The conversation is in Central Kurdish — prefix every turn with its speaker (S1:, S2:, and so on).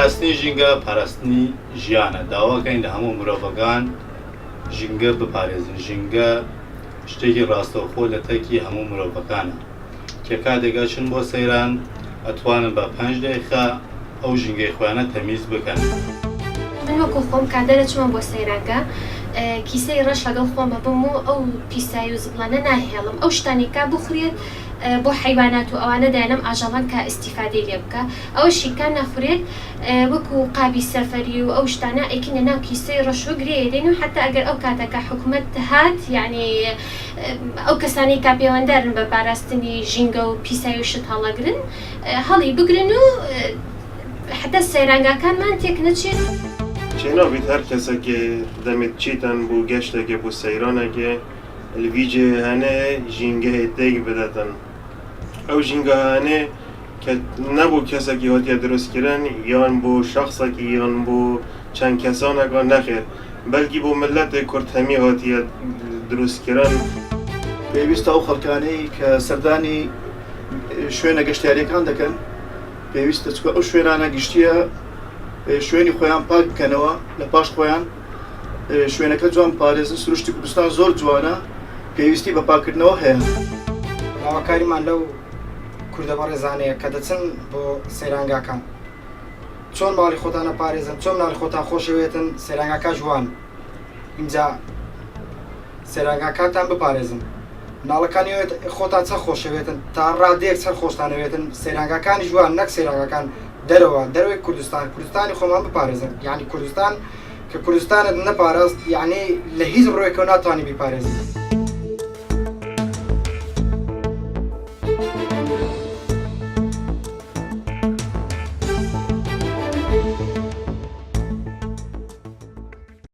S1: پاراستنی ژینگە پاراستنی ژیانە داواکەین لە هەموو مرۆڤەکان ژینگە بپارێزن ژینگە شتێکی ڕاستەوخۆ لە تەکی هەموو مرۆڤەکانە کە کاتێکا چن بۆ سەیران ئەتوانن بە 5 دقیقە ئەو ژینگەی خۆیانە تەمیز بکەن.
S2: من وەکو خۆم کاتێک چوومە بۆ سەیرانگە کیسەی ڕەش لەگەڵ خۆمە بم و ئەو پیسایی و زبڵانە ناهێڵم ئەو شتانێکا بخورێت بۆ حیوانات و ئەوانە دایانم ئاژەڵان کە ئیسیفادەی لێ بکە ئەوەشی کان نەخورێت وەکو قابی سەفەری و ئەو شتانە ئەیکردە ناو کیسەی ڕەش و گرێ دێن و حتا ئەگەر ئەو کاتەکە حکوومەت هات یعنی ئەو کەسانی کا پەیوەنددارن بە پاراستنی ژینگە و پیسایی و شت هەڵەگرن هەڵی بگرن و حتا سەیرانگاکانمان تێک نەچێت.
S3: چێناویت هەر کەسێکێ دەمێت چیتان بۆ گەشتێکێ بۆ سەیرانێکێ الویجێ هەنێ ژینگەهێ تێک بدەتن ئەو ژینگەهانێ کە نەبوو کەسێکی هاتیە دروستکردن یان بۆ شەخصێکی یان بۆ چەند کەسانێکە نەخێر بەلکی بۆ ملەتێک کورد هەمی هاتیە دروستکردن.
S4: پێویستە ئەو خەڵکانەی کە سەردانی شوێنە گەشتیاریەکان دەکەن پێویستە چکە ئەو شوێنانە گشتیە شوێنی خۆیان پاک بکەنەوە لە پاش خۆیان شوێنەکە جوان پارێزن سروشتی کوردستان زۆر جوانە پێویستی بە پاکردنەوە هەیە.
S5: باوەکاریمان لەو کوردە بەڕێزانەیە کە دەچن بۆ سەیرانگاکان چۆن ماڵی خۆتانە پارێزن چۆن ماڵی خۆتان خۆشەوێتن سەیرانگاکە جوان اینجا سەیرانگاکانتان بپارێزن ناڵەکانی خۆتان چەند خۆشەوێتن تا ڕادێک چەند خۆشتانەوێتن سەیرانگاکانی جوان نەک سەیرانگاکان دەرەوەی کوردستانی خۆمان بپارێزن یعنی کوردستان کە کوردستانت نەپارێست یعنی لە هیچ ڕۆیەکە ناتوانانی بیپارێزن.